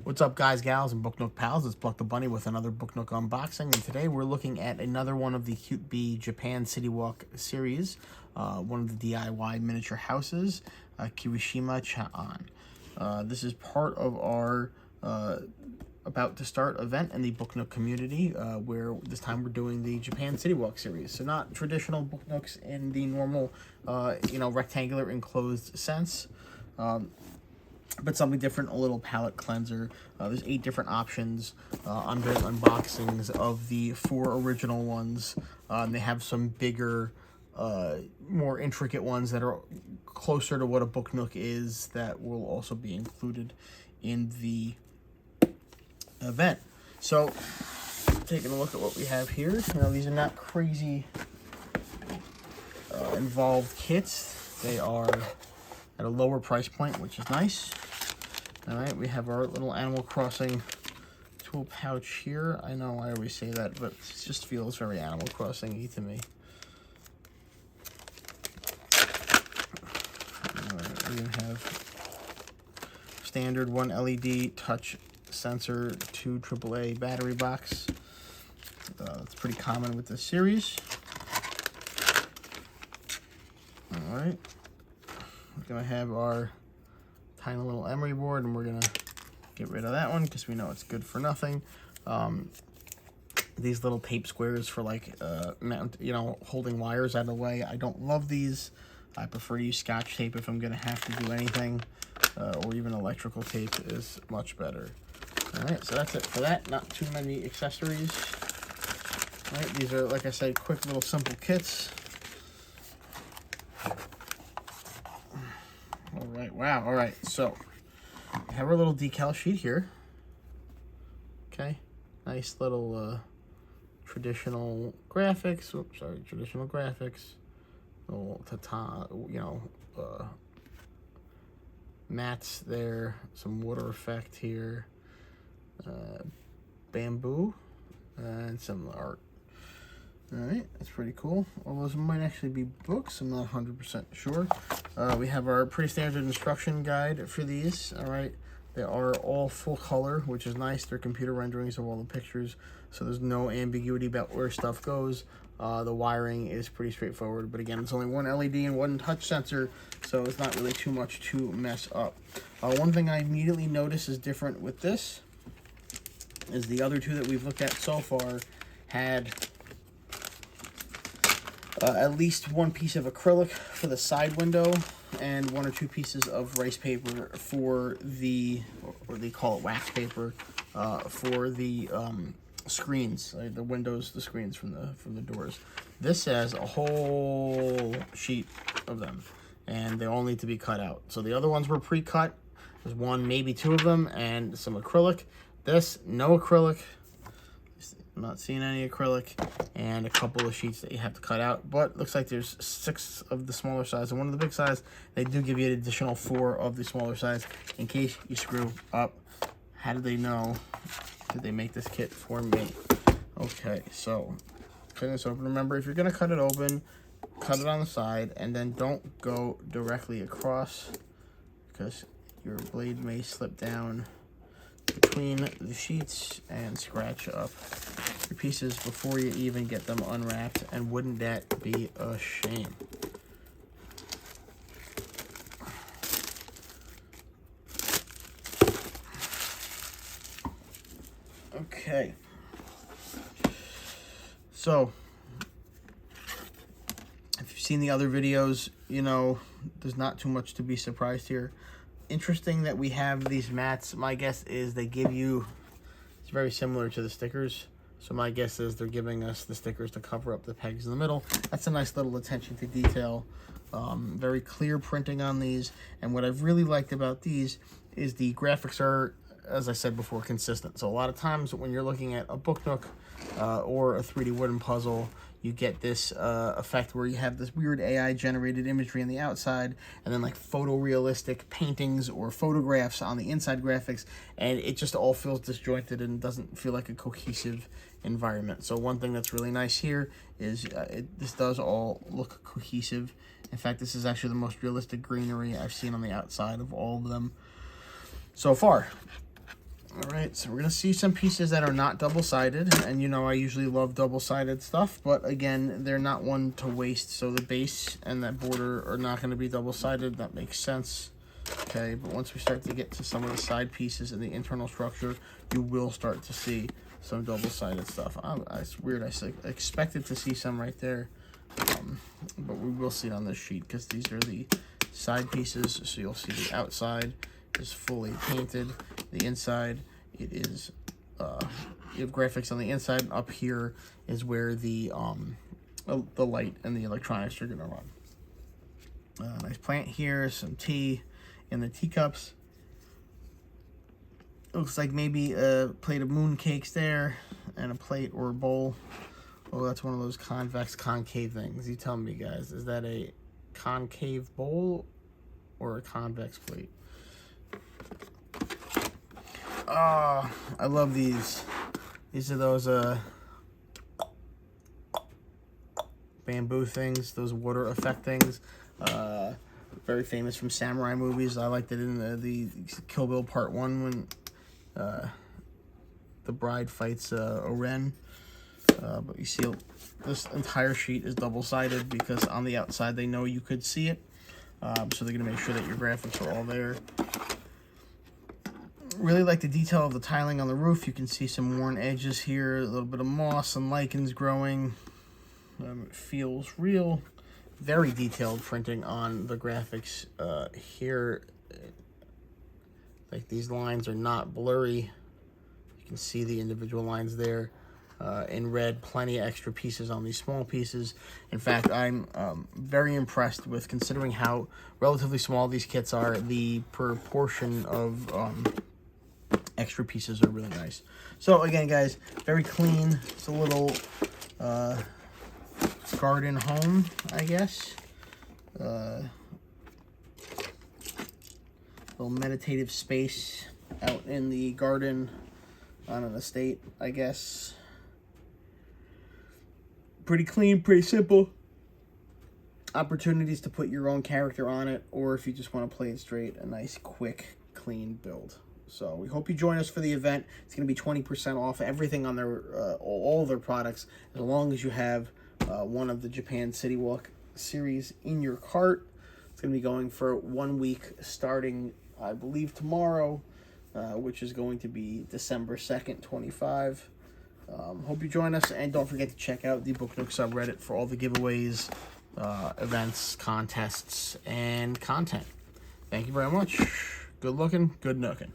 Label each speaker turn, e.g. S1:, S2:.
S1: What's up, guys, gals, and Book Nook pals? It's Pluck the Bunny with another Book Nook unboxing, and today we're looking at another one of the Cutebee Japan City Walk series, one of the DIY miniature houses, Kirishima Cha-an. This is part of our about to start event in the Book Nook community, where this time we're doing the Japan City Walk series. So not traditional Book Nooks in the normal, rectangular enclosed sense. But something different, a little palette cleanser. There's 8 different options. I'm doing unboxings of the 4 original ones. They have some bigger, more intricate ones that are closer to what a Book Nook is that will also be included in the event. So, taking a look at what we have here. These are not crazy involved kits. They are at a lower price point, which is nice. All right, we have our little Animal Crossing tool pouch here. I know I always say that, but it just feels very Animal Crossing-y to me. All right, we're gonna have standard 1 LED touch sensor, 2 AAA battery box. That's pretty common with this series. All right. We're going to have our tiny little emery board, and we're going to get rid of that one because we know it's good for nothing. These little tape squares for holding wires out of the way. I don't love these. I prefer to use Scotch tape if I'm going to have to do anything, or even electrical tape is much better. All right, so that's it for that. Not too many accessories. All right, these are, like I said, quick little simple kits. All right, wow, all right, so we have our little decal sheet here. Okay, nice little traditional graphics. Oops, sorry, traditional graphics. Little mats there, some water effect here, bamboo, and some art. All right, that's pretty cool. All those might actually be books. I'm not 100% sure. We have our pretty standard instruction guide for these. All right, they are all full color, which is nice. They're computer renderings of all the pictures, so there's no ambiguity about where stuff goes. The wiring is pretty straightforward, but again, it's only 1 LED and 1 touch sensor, so it's not really too much to mess up. One thing I immediately notice is different with this is the other 2 that we've looked at so far had at least 1 piece of acrylic for the side window and 1 or 2 pieces of rice paper for the, or they call it wax paper, for the screens, the windows, the screens from the doors. This has a whole sheet of them, and they all need to be cut out. So the other ones were pre-cut. There's 1, maybe 2 of them, and some acrylic. This, no acrylic. I'm not seeing any acrylic, and a couple of sheets that you have to cut out, but looks like there's 6 of the smaller size and 1 of the big size. They do give you an additional 4 of the smaller size in case you screw up. How did they know? Did they make this kit for me? Okay, so cutting this open. Remember, if you're gonna cut it open, cut it on the side, and then don't go directly across because your blade may slip down between the sheets and scratch up your pieces before you even get them unwrapped, and wouldn't that be a shame? Okay, so if you've seen the other videos, you know there's not too much to be surprised here. Interesting that we have these mats. My guess is they give you, it's very similar to the stickers, so my guess is they're giving us the stickers to cover up the pegs in the middle. That's a nice little attention to detail. Very clear printing on these, and what I've really liked about these is the graphics are, as I said before, consistent. So a lot of times when you're looking at a Book Nook or a 3D wooden puzzle, you get this effect where you have this weird AI generated imagery on the outside, and then like photorealistic paintings or photographs on the inside graphics, and it just all feels disjointed and doesn't feel like a cohesive environment. So one thing that's really nice here is this does all look cohesive. In fact, this is actually the most realistic greenery I've seen on the outside of all of them so far. Alright, so we're going to see some pieces that are not double-sided, and you know I usually love double-sided stuff, but again, they're not one to waste, so the base and that border are not going to be double-sided. That makes sense. Okay, but once we start to get to some of the side pieces and the internal structure, you will start to see some double-sided stuff. It's weird, I expected to see some right there, but we will see it on this sheet, because these are the side pieces, so you'll see the outside is fully painted, the inside it is you have graphics on the inside, and up here is where the light and the electronics are going to run. Nice plant here, some tea in the teacups. Looks like maybe a plate of moon cakes there, and a plate or a bowl. Oh, that's one of those convex concave things. You tell me, guys, is that a concave bowl or a convex plate? Oh, I love these. These are those bamboo things, those water effect things. Very famous from samurai movies. I liked it in the Kill Bill Part 1 when the bride fights Oren. But you see this entire sheet is double-sided because on the outside they know you could see it. So they're going to make sure that your graphics are all there. Really like the detail of the tiling on the roof. You can see some worn edges here, a little bit of moss and lichens growing. It feels real. Very detailed printing on the graphics here. Like these lines are not blurry. You can see the individual lines there in red. Plenty of extra pieces on these small pieces. In fact, I'm very impressed with, considering how relatively small these kits are, the proportion of extra pieces are really nice. So again, guys, very clean. It's a little garden home, I guess. Little meditative space out in the garden on an estate, I guess. Pretty clean, pretty simple. Opportunities to put your own character on it, or if you just want to play it straight, a nice, quick, clean build. So we hope you join us for the event. It's going to be 20% off everything on their all of their products, as long as you have one of the Japan City Walk series in your cart. It's going to be going for 1 week starting, I believe, tomorrow, which is going to be December 2nd, 25. Hope you join us, and don't forget to check out the Book Nook subreddit for all the giveaways, events, contests, and content. Thank you very much. Good looking, good nooking.